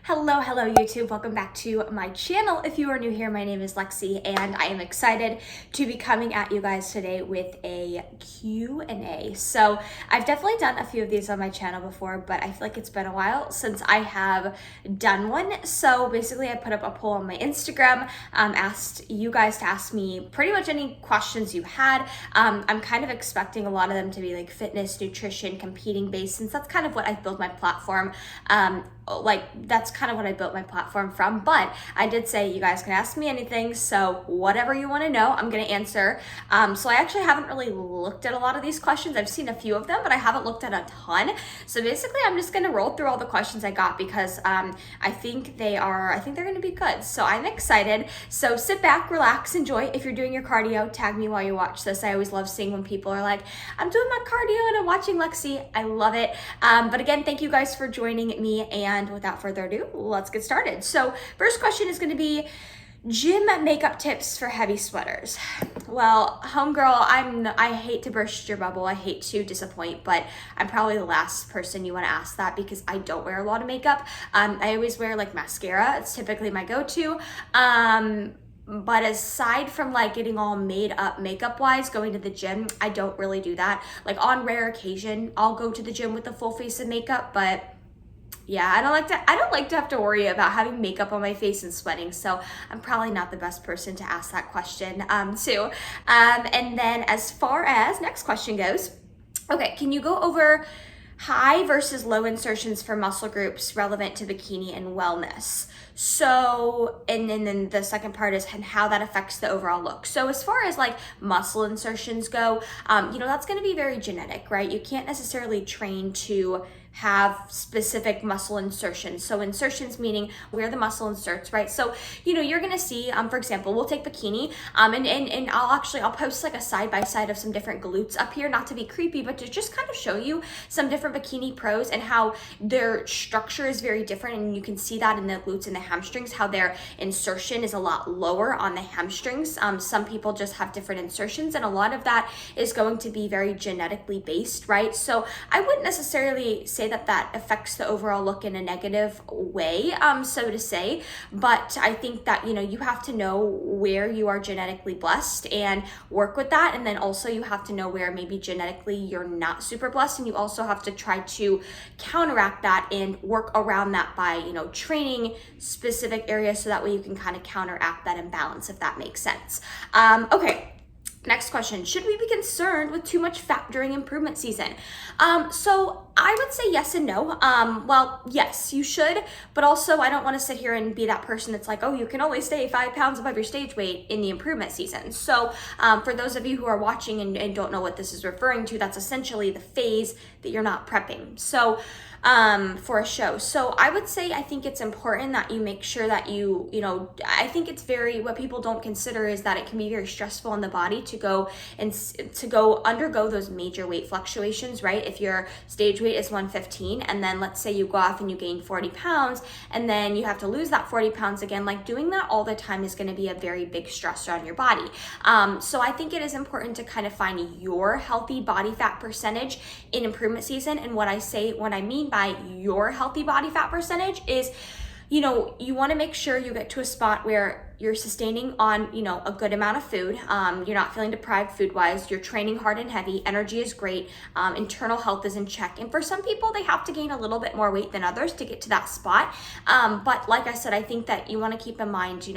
Hello YouTube. Welcome back to my channel. If you are new here, my name is Lexi and I am excited to be coming at you guys today with a Q&A. So I've definitely done a few of these on my channel before, but I feel like it's been a while since I have done one. So basically I put up a poll on my Instagram, asked you guys to ask me pretty much any questions you had. I'm kind of expecting a lot of them to be like fitness, nutrition, competing based, since that's kind of what I built my platform that's kind of what I built my platform from. But I did say you guys can ask me anything, so whatever you want to know, I'm going to answer. So I actually haven't really looked at a lot of these questions. I've seen a few of them, but I haven't looked at a ton. So basically I'm just going to roll through all the questions I got because I think they're going to be good. So I'm excited. So sit back, relax, enjoy. If you're doing your cardio, tag me while you watch this. I always love seeing when people are like, I'm doing my cardio and I'm watching Lexi. I love it. But again, thank you guys for joining me. And without further ado, let's get started. So first question is going to be gym makeup tips for heavy sweaters. Well, homegirl, I hate to burst your bubble. I hate to disappoint, but I'm probably the last person you want to ask that because I don't wear a lot of makeup. I always wear like mascara. It's typically my go-to. But aside from like getting all made up makeup wise, going to the gym, I don't really do that. Like on rare occasion, I'll go to the gym with a full face of makeup, but yeah, I don't like to have to worry about having makeup on my face and sweating. So I'm probably not the best person to ask that question too. And then as far as next question goes, okay, can you go over high versus low insertions for muscle groups relevant to bikini and wellness? So, and then the second part is how that affects the overall look. So as far as like muscle insertions go, that's going to be very genetic, right? You can't necessarily train to have specific muscle insertions. So insertions meaning where the muscle inserts, right? So, you're gonna see, for example, we'll take bikini, and I'll post like a side-by-side of some different glutes up here, not to be creepy, but to just kind of show you some different bikini pros and how their structure is very different. And you can see that in the glutes and the hamstrings, how their insertion is a lot lower on the hamstrings. Some people just have different insertions, and a lot of that is going to be very genetically based, right? So I wouldn't necessarily say that affects the overall look in a negative way, so to say, but I think that you have to know where you are genetically blessed and work with that, and then also you have to know where maybe genetically you're not super blessed, and you also have to try to counteract that and work around that by training specific areas, so that way you can kind of counteract that imbalance, if that makes sense. Okay. Next question, should we be concerned with too much fat during improvement season? So I would say yes and no. Well, yes, you should, but also I don't want to sit here and be that person that's like, oh, you can only stay 5 pounds above your stage weight in the improvement season. So for those of you who are watching and don't know what this is referring to, that's essentially the phase that you're not prepping. So for a show. So I would say, I think it's important that you make sure that I think it's what people don't consider is that it can be very stressful on the body to go undergo those major weight fluctuations, right? If your stage weight is 115 and then let's say you go off and you gain 40 pounds and then you have to lose that 40 pounds again, like doing that all the time is going to be a very big stressor on your body. So I think it is important to kind of find your healthy body fat percentage in improvement season. And what I mean by your healthy body fat percentage is, you want to make sure you get to a spot where you're sustaining on, a good amount of food. You're not feeling deprived food-wise. You're training hard and heavy. Energy is great. Internal health is in check. And for some people, they have to gain a little bit more weight than others to get to that spot. But like I said, I think that you want to keep in mind,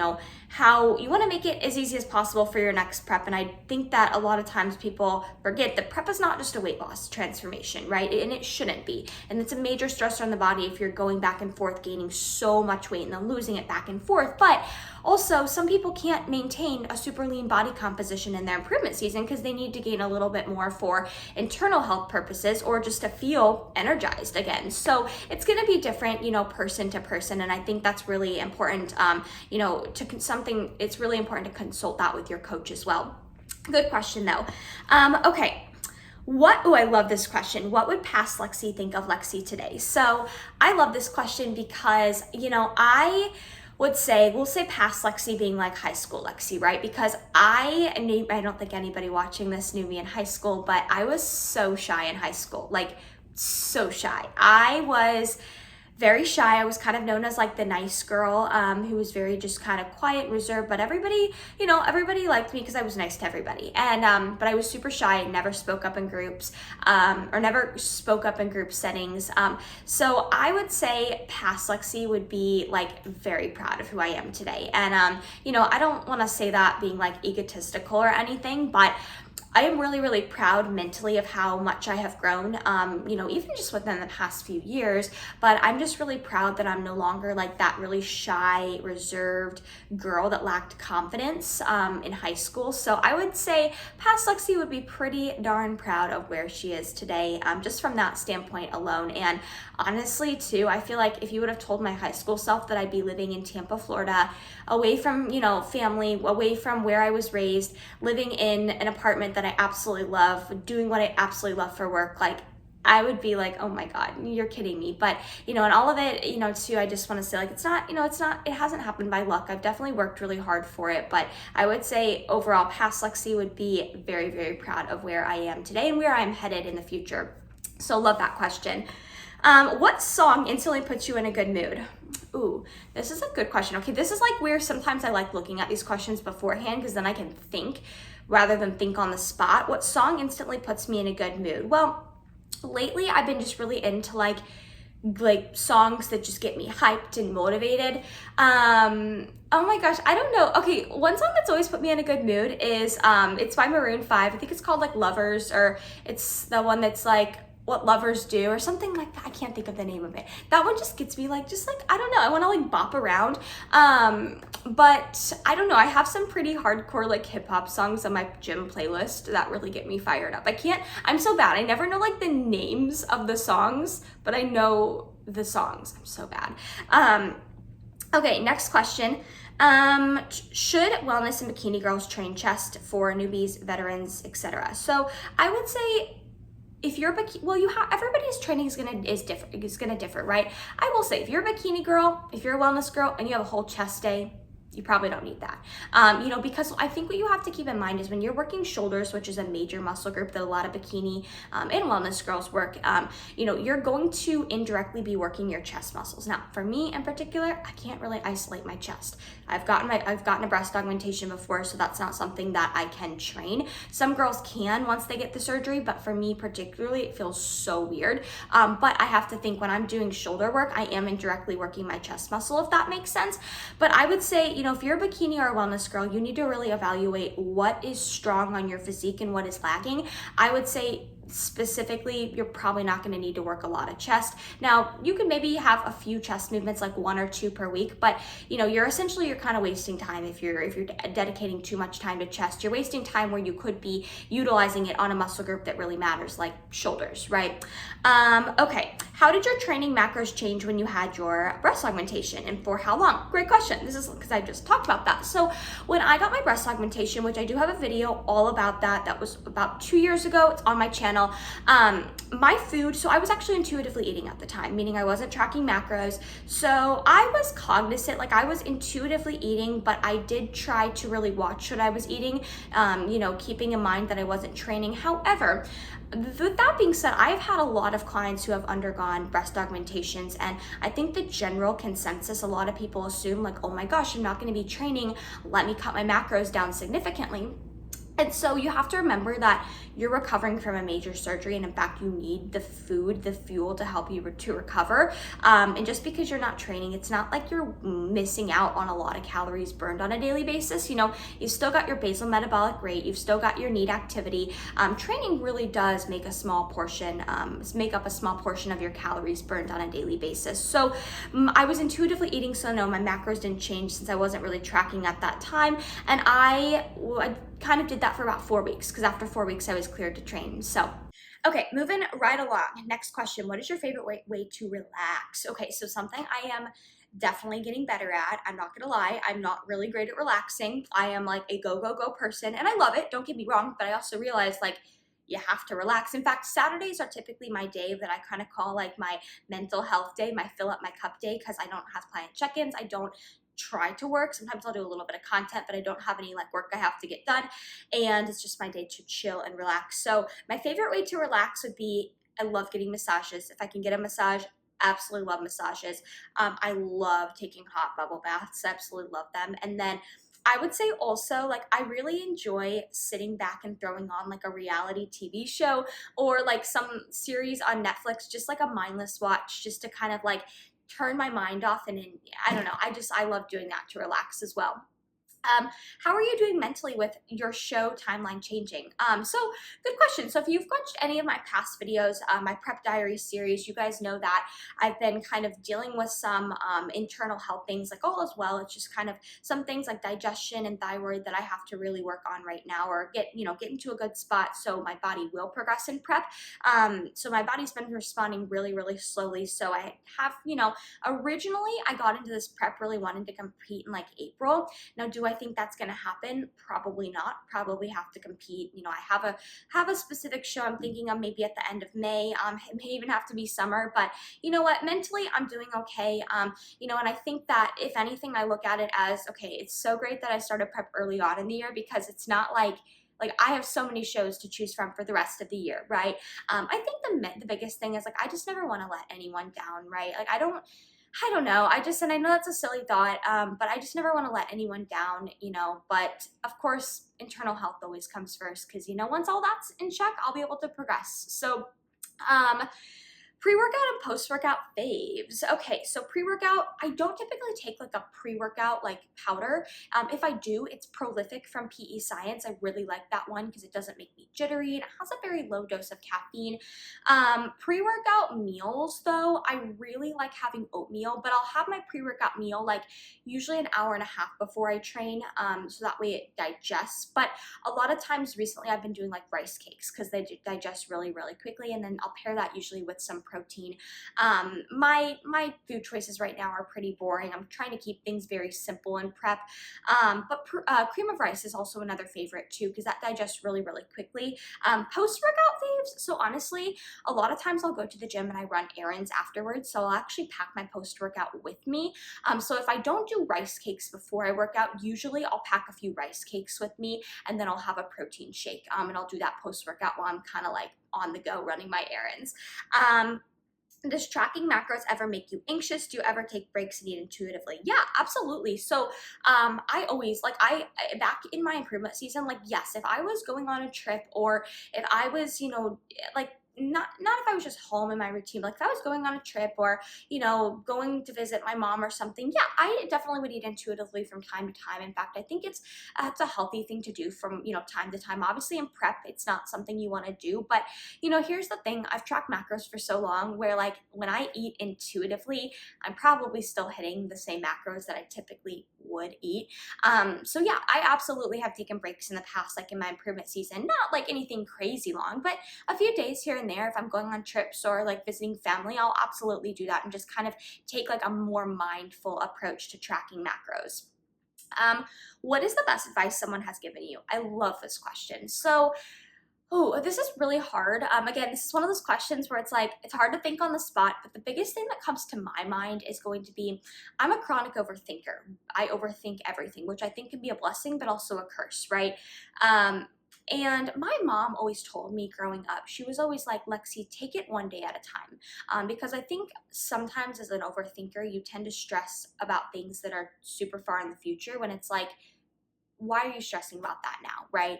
how you want to make it as easy as possible for your next prep. And I think that a lot of times people forget that prep is not just a weight loss transformation, right? And it shouldn't be. And it's a major stressor on the body if you're going back and forth, gaining so much weight and then losing it back and forth. But also, some people can't maintain a super lean body composition in their improvement season because they need to gain a little bit more for internal health purposes or just to feel energized again. So it's going to be different, person to person. And I think that's really important, it's really important to consult that with your coach as well. Good question though. Okay. I love this question. What would past Lexi think of Lexi today? So I love this question because, we'll say past Lexi being like high school Lexi, right? Because I don't think anybody watching this knew me in high school, but I was so shy in high school, like so shy. I was very shy. I was kind of known as like the nice girl, who was very just kind of quiet, reserved, but everybody, you know, everybody liked me because I was nice to everybody. And but I was super shy and never spoke up in groups, or never spoke up in group settings. So I would say past Lexi would be like very proud of who I am today. And you know, I don't want to say that being like egotistical or anything, but I am really, really proud mentally of how much I have grown, you know, even just within the past few years. But I'm just really proud that I'm no longer like that really shy, reserved girl that lacked confidence in high school. So I would say past Lexi would be pretty darn proud of where she is today, just from that standpoint alone. And honestly, too, I feel like if you would have told my high school self that I'd be living in Tampa, Florida, away from, you know, family, away from where I was raised, living in an apartment that I absolutely love, doing what I absolutely love for work, like I would be like, oh my God, you're kidding me. But, you know, and all of it, you know, too, I just want to say like, it's not, you know, it hasn't happened by luck. I've definitely worked really hard for it. But I would say overall, past Lexi would be very, very proud of where I am today and where I'm headed in the future. So love that question. What song instantly puts you in a good mood? Ooh, this is a good question. Okay, this is like where sometimes I like looking at these questions beforehand because then I can think rather than think on the spot. What song instantly puts me in a good mood? Well, lately I've been just really into like songs that just get me hyped and motivated. Oh my gosh, I don't know. Okay, one song that's always put me in a good mood is it's by Maroon 5. I think it's called like Lovers, or it's the one that's like What Lovers Do or something like that. I can't think of the name of it. That one just gets me like, just like, I don't know, I want to like bop around. But I don't know, I have some pretty hardcore like hip hop songs on my gym playlist that really get me fired up. I'm so bad. I never know like the names of the songs, but I know the songs. I'm so bad. Okay, next question. Should wellness and bikini girls train chest for newbies, veterans, etc.? So I would say if you're everybody's training is gonna differ, right? I will say if you're a bikini girl, if you're a wellness girl, and you have a whole chest day, you probably don't need that. You know, because I think what you have to keep in mind is when you're working shoulders, which is a major muscle group that a lot of bikini and wellness girls work, you know, you're going to indirectly be working your chest muscles. Now, for me in particular, I can't really isolate my chest. I've gotten a breast augmentation before, so that's not something that I can train. Some girls can once they get the surgery, but for me particularly, it feels so weird. But I have to think when I'm doing shoulder work, I am indirectly working my chest muscle, if that makes sense. But I would say, you know, if you're a bikini or a wellness girl, you need to really evaluate what is strong on your physique and what is lacking. I would say specifically, you're probably not going to need to work a lot of chest. Now, you can maybe have a few chest movements, like 1 or 2 per week, but you know, you're kind of wasting time if you're dedicating too much time to chest. You're wasting time where you could be utilizing it on a muscle group that really matters, like shoulders, right? Okay, how did your training macros change when you had your breast augmentation, and for how long? Great question. This is because I just talked about that. So when I got my breast augmentation, which I do have a video all about that was about 2 years ago, it's on my channel. My food, so I was actually intuitively eating at the time, meaning I wasn't tracking macros. So I was cognizant, like I was intuitively eating, but I did try to really watch what I was eating, you know, keeping in mind that I wasn't training. However, with that being said, I've had a lot of clients who have undergone breast augmentations, and I think the general consensus, a lot of people assume like, oh my gosh, I'm not going to be training, let me cut my macros down significantly. And so you have to remember that you're recovering from a major surgery, and in fact, you need the food, the fuel to help you to recover. And just because you're not training, it's not like you're missing out on a lot of calories burned on a daily basis. You know, you've still got your basal metabolic rate, you've still got your need activity. Training really does make a small portion, make up a small portion of your calories burned on a daily basis. So I was intuitively eating, so no, my macros didn't change since I wasn't really tracking at that time. And I kind of did that for about 4 weeks, because after 4 weeks I was cleared to train. So okay, moving right along. Next question. What is your favorite way to relax? Okay, so something I am definitely getting better at. I'm not gonna lie, I'm not really great at relaxing. I am like a go, go, go person, and I love it, don't get me wrong, but I also realize like you have to relax. In fact, Saturdays are typically my day that I kind of call like my mental health day, my fill up my cup day, because I don't have client check-ins. I don't try to work. Sometimes I'll do a little bit of content, but I don't have any like work I have to get done. And it's just my day to chill and relax. So my favorite way to relax would be, I love getting massages. If I can get a massage, absolutely love massages. I love taking hot bubble baths, absolutely love them. And then I would say also, like, I really enjoy sitting back and throwing on like a reality TV show or like some series on Netflix, just like a mindless watch, just to kind of like turn my mind off. And I don't know, I love doing that to relax as well. Um, how are you doing mentally with your show timeline changing? So good question. So if you've watched any of my past videos, my prep diary series, you guys know that I've been kind of dealing with some internal health things like all as well. It's just kind of some things like digestion and thyroid that I have to really work on right now or get into a good spot so my body will progress in prep. So my body's been responding really, really slowly. So I have, originally I got into this prep really wanting to compete in like April. Now, do I think that's going to happen? Probably not. Probably have to compete. I have a specific show I'm thinking of maybe at the end of May. It may even have to be summer, but you know what? Mentally, I'm doing okay. And I think that if anything, I look at it as okay. It's so great that I started prep early on in the year because it's not like I have so many shows to choose from for the rest of the year, right? I think the biggest thing is like I just never want to let anyone down, right? Like I don't know. And I know that's a silly thought, but I just never want to let anyone down, But of course, internal health always comes first because, once all that's in check, I'll be able to progress. So, um, pre-workout and post-workout faves. Okay, so pre-workout, I don't typically take like a pre-workout like powder. If I do, it's Prolific from PE Science. I really like that one because it doesn't make me jittery and it has a very low dose of caffeine. Pre-workout meals though, I really like having oatmeal, but I'll have my pre-workout meal like usually an hour and a half before I train, so that way it digests. But a lot of times recently I've been doing like rice cakes because they digest really, really quickly, and then I'll pair that usually with some protein. My food choices right now are pretty boring. I'm trying to keep things very simple in prep. But cream of rice is also another favorite too because that digests really, really quickly. Post-workout faves. So honestly, a lot of times I'll go to the gym and I run errands afterwards. So I'll actually pack my post-workout with me. So if I don't do rice cakes before I work out, usually I'll pack a few rice cakes with me and then I'll have a protein shake. And I'll do that post-workout while I'm kind of like on the go running my errands. Does tracking macros ever make you anxious? Do you ever take breaks and eat intuitively? Yeah, absolutely. So I always back in my improvement season, like yes, if I was going on a trip or if I was, like not if I was just home in my routine, like if I was going on a trip or going to visit my mom or something, yeah, I definitely would eat intuitively from time to time. In fact, I think it's a healthy thing to do from time to time. Obviously in prep it's not something you want to do, but here's the thing, I've tracked macros for so long where like when I eat intuitively, I'm probably still hitting the same macros that I typically would eat. So yeah, I absolutely have taken breaks in the past, like in my improvement season, not like anything crazy long, but a few days here and there. If I'm going on trips or like visiting family, I'll absolutely do that and just kind of take like a more mindful approach to tracking macros. What is the best advice someone has given you? I love this question. So oh, this is really hard. Again, this is one of those questions where it's like, it's hard to think on the spot, but the biggest thing that comes to my mind is going to be, I'm a chronic overthinker. I overthink everything, which I think can be a blessing, but also a curse, right? And my mom always told me growing up, she was always like, Lexi, take it one day at a time. Because I think sometimes as an overthinker, you tend to stress about things that are super far in the future when it's like, why are you stressing about that now, right?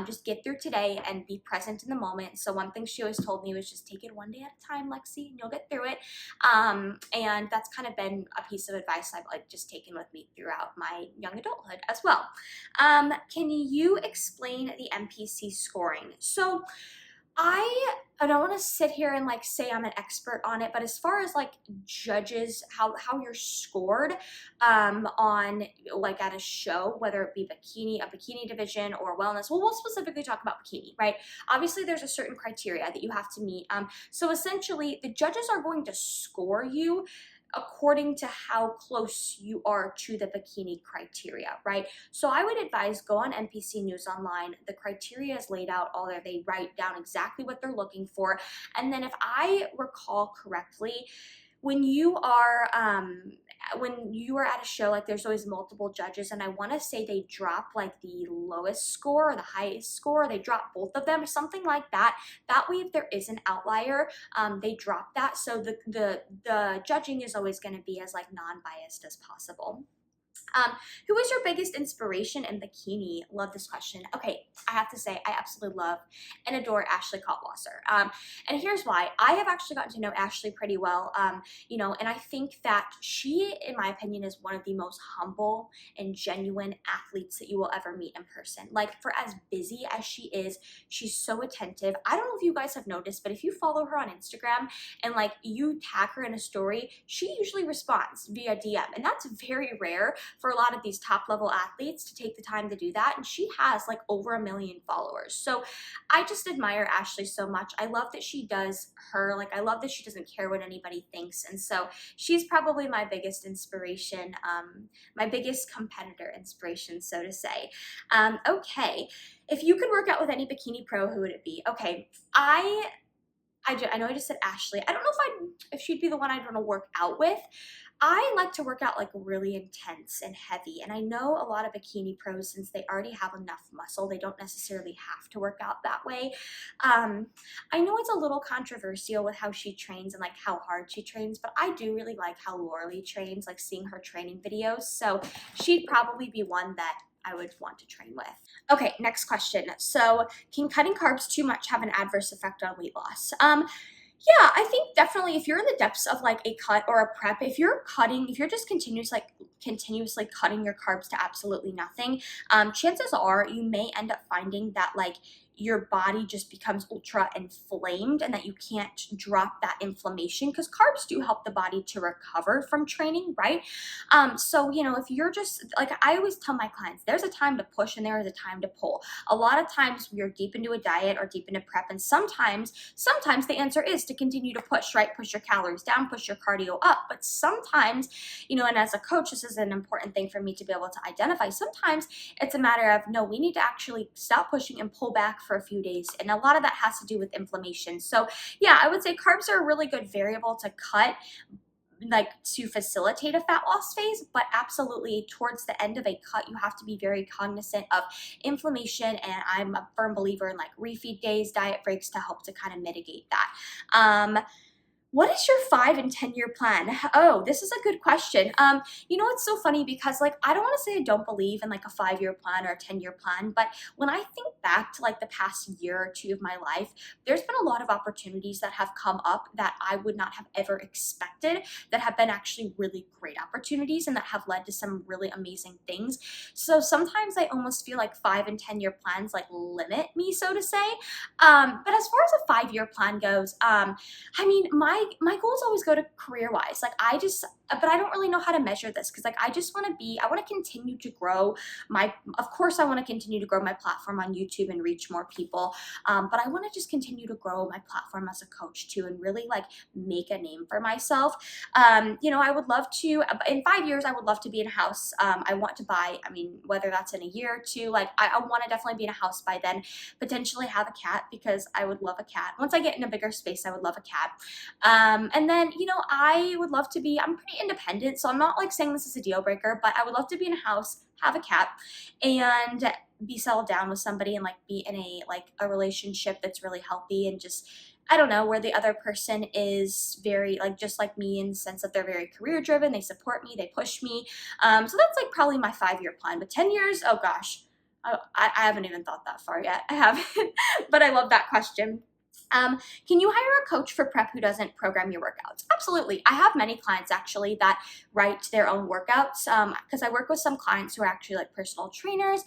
Just get through today and be present in the moment. So one thing she always told me was just take it one day at a time, Lexi, and you'll get through it. And that's kind of been a piece of advice I've like just taken with me throughout my young adulthood as well. Can you explain the MPC scoring? So I don't want to sit here and like say I'm an expert on it, but as far as like judges, how you're scored on like at a show, whether it be a bikini division or wellness, well, we'll specifically talk about bikini, right? Obviously, there's a certain criteria that you have to meet. So essentially, the judges are going to score you according to how close you are to the bikini criteria, right? So I would advise go on NPC News Online. The criteria is laid out all there. They write down exactly what they're looking for. And then if I recall correctly, when you are when you are at a show, like there's always multiple judges, and I want to say they drop like the lowest score or the highest score. They drop both of them or something like that. That way, if there is an outlier, they drop that. So the judging is always going to be as like non-biased as possible. Um, who is your biggest inspiration in bikini? Love this question. Okay, I have to say I absolutely love and adore Ashley Cotwasser. And here's why. I have actually gotten to know Ashley pretty well, and I think that she, in my opinion, is one of the most humble and genuine athletes that you will ever meet in person. Like, for as busy as she is, she's so attentive. I don't know if you guys have noticed, but if you follow her on Instagram and like you tag her in a story, she usually responds via DM, and that's very rare for a lot of these top level athletes to take the time to do that. And she has like over 1 million followers. So I just admire Ashley so much. I love that she does her, like I love that she doesn't care what anybody thinks. And so she's probably my biggest inspiration, my biggest competitor inspiration, so to say. Okay, if you could work out with any bikini pro, who would it be? Okay, I know I just said Ashley. I don't know if she'd be the one I'd want to work out with. I like to work out like really intense and heavy. And I know a lot of bikini pros, since they already have enough muscle, they don't necessarily have to work out that way. I know it's a little controversial with how she trains and like how hard she trains, but I do really like how Lauralee trains, like seeing her training videos. So she'd probably be one that I would want to train with. Okay, next question. So, can cutting carbs too much have an adverse effect on weight loss? Yeah, I think definitely if you're in the depths of like a cut or a prep, if you're just continuously cutting your carbs to absolutely nothing, chances are you may end up finding that like your body just becomes ultra inflamed and that you can't drop that inflammation, because carbs do help the body to recover from training, right? So, if you're just like, I always tell my clients, there's a time to push and there is a time to pull. A lot of times we are deep into a diet or deep into prep, and sometimes the answer is to continue to push, right? Push your calories down, push your cardio up. But sometimes, and as a coach, this is an important thing for me to be able to identify. Sometimes it's a matter of, no, we need to actually stop pushing and pull back for a few days. And a lot of that has to do with inflammation. So yeah, I would say carbs are a really good variable to cut, like to facilitate a fat loss phase, but absolutely towards the end of a cut, you have to be very cognizant of inflammation. And I'm a firm believer in like refeed days, diet breaks to help to kind of mitigate that. What is your 5 and 10-year plan? Oh, this is a good question. It's so funny because like, I don't want to say I don't believe in like a 5-year plan or a 10-year plan, but when I think back to like the past year or two of my life, there's been a lot of opportunities that have come up that I would not have ever expected, that have been actually really great opportunities and that have led to some really amazing things. So sometimes I almost feel like 5 and 10-year plans like limit me, so to say. But as far as a 5-year plan goes, my goals always go to career-wise. Like but I don't really know how to measure this, because like I want to continue to grow of course I want to continue to grow my platform on YouTube and reach more people. But I want to just continue to grow my platform as a coach too, and really like make a name for myself. I would love to, in 5 years, I would love to be in a house. I want to buy, whether that's in a year or two, like I want to definitely be in a house by then, potentially have a cat, because I would love a cat. Once I get in a bigger space, I would love a cat. And then, I would love to be, I'm pretty independent, so I'm not like saying this is a deal breaker, but I would love to be in a house, have a cat, and be settled down with somebody, and like be in a relationship that's really healthy, and just, I don't know, where the other person is very like just like me, in the sense that they're very career driven, they support me, they push me. So that's like probably my 5-year plan. But 10 years, oh gosh, I haven't even thought that far yet. I haven't, but I love that question. Can you hire a coach for prep who doesn't program your workouts? Absolutely. I have many clients actually that write their own workouts, because I work with some clients who are actually like personal trainers.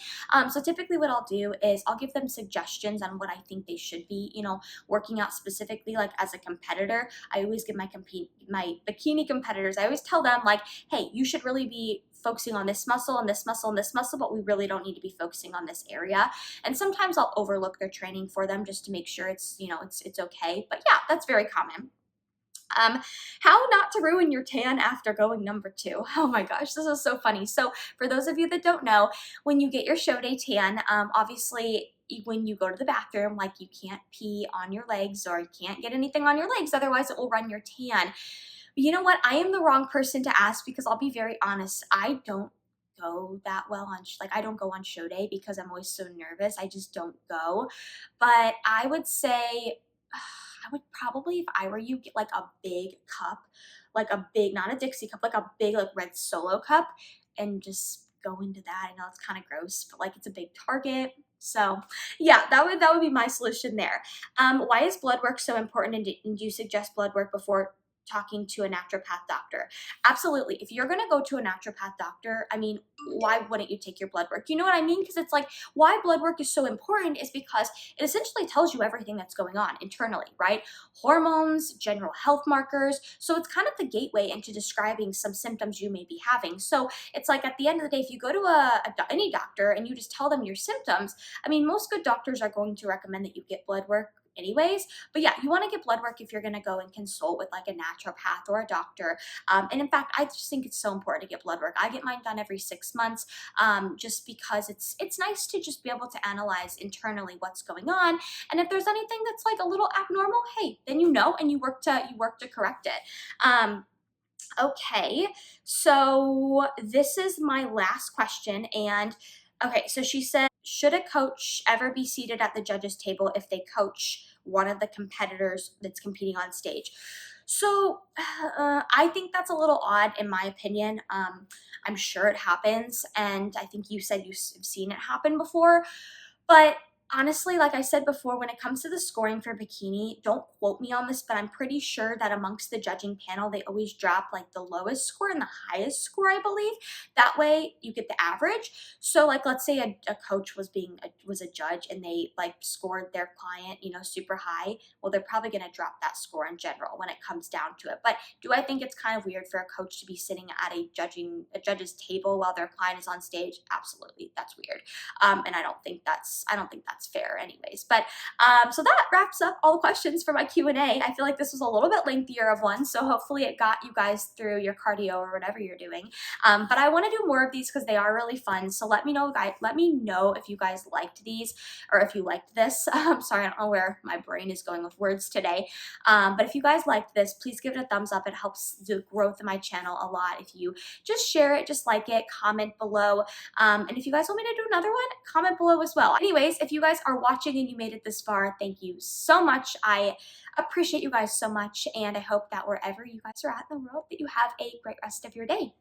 So typically what I'll do is I'll give them suggestions on what I think they should be, working out specifically. Like as a competitor, I always give my bikini competitors, I always tell them like, hey, you should really be focusing on this muscle and this muscle and this muscle, but we really don't need to be focusing on this area. And sometimes I'll overlook their training for them just to make sure it's okay. But yeah, that's very common. How not to ruin your tan after going number 2. Oh my gosh, this is so funny. So for those of you that don't know, when you get your show day tan, obviously when you go to the bathroom, like you can't pee on your legs or you can't get anything on your legs, otherwise it will run your tan. You know what? I am the wrong person to ask because I'll be very honest. I don't go that well on like I don't go on show day because I'm always so nervous. I just don't go. But I would say I would probably, if I were you, get like a big cup, like a big, not a Dixie cup, like a big like red Solo cup, and just go into that. I know it's kind of gross, but like it's a big Target. So yeah, that would be my solution there. Why is blood work so important, and do you suggest blood work before talking to a naturopath doctor? Absolutely. If you're going to go to a naturopath doctor, I mean, why wouldn't you take your blood work? You know what I mean? Because it's like why blood work is so important is because it essentially tells you everything that's going on internally, right? Hormones, general health markers. So it's kind of the gateway into describing some symptoms you may be having. So it's like at the end of the day, if you go to any doctor and you just tell them your symptoms, I mean, most good doctors are going to recommend that you get blood work anyways. But yeah, you want to get blood work if you're going to go and consult with like a naturopath or a doctor. And in fact, I just think it's so important to get blood work. I get mine done every 6 months, just because it's nice to just be able to analyze internally what's going on. And if there's anything that's like a little abnormal, hey, then you know, and you work to correct it. Okay, so this is my last question. And okay, so she said, should a coach ever be seated at the judges' table if they coach one of the competitors that's competing on stage? So I think that's a little odd in my opinion. I'm sure it happens, and I think you said you've seen it happen before. But honestly, like I said before, when it comes to the scoring for bikini, don't quote me on this, but I'm pretty sure that amongst the judging panel, they always drop like the lowest score and the highest score, I believe. That way you get the average. So like, let's say a coach was a judge and they like scored their client, super high. Well, they're probably going to drop that score in general when it comes down to it. But do I think it's kind of weird for a coach to be sitting at a judge's table while their client is on stage? Absolutely. That's weird. And I don't think that's fair anyways. But so that wraps up all the questions for my Q&A. I feel like this was a little bit lengthier of one, so hopefully it got you guys through your cardio or whatever you're doing. But I want to do more of these because they are really fun. So let me know, guys. Let me know if you guys liked these or if you liked this. Sorry, I don't know where my brain is going with words today. But if you guys liked this, please give it a thumbs up. It helps the growth of my channel a lot. If you just share it, just like it, comment below. And if you guys want me to do another one, comment below as well. Anyways, if you guys are watching and you made it this far, thank you so much. I appreciate you guys so much, and I hope that wherever you guys are at in the world, that you have a great rest of your day.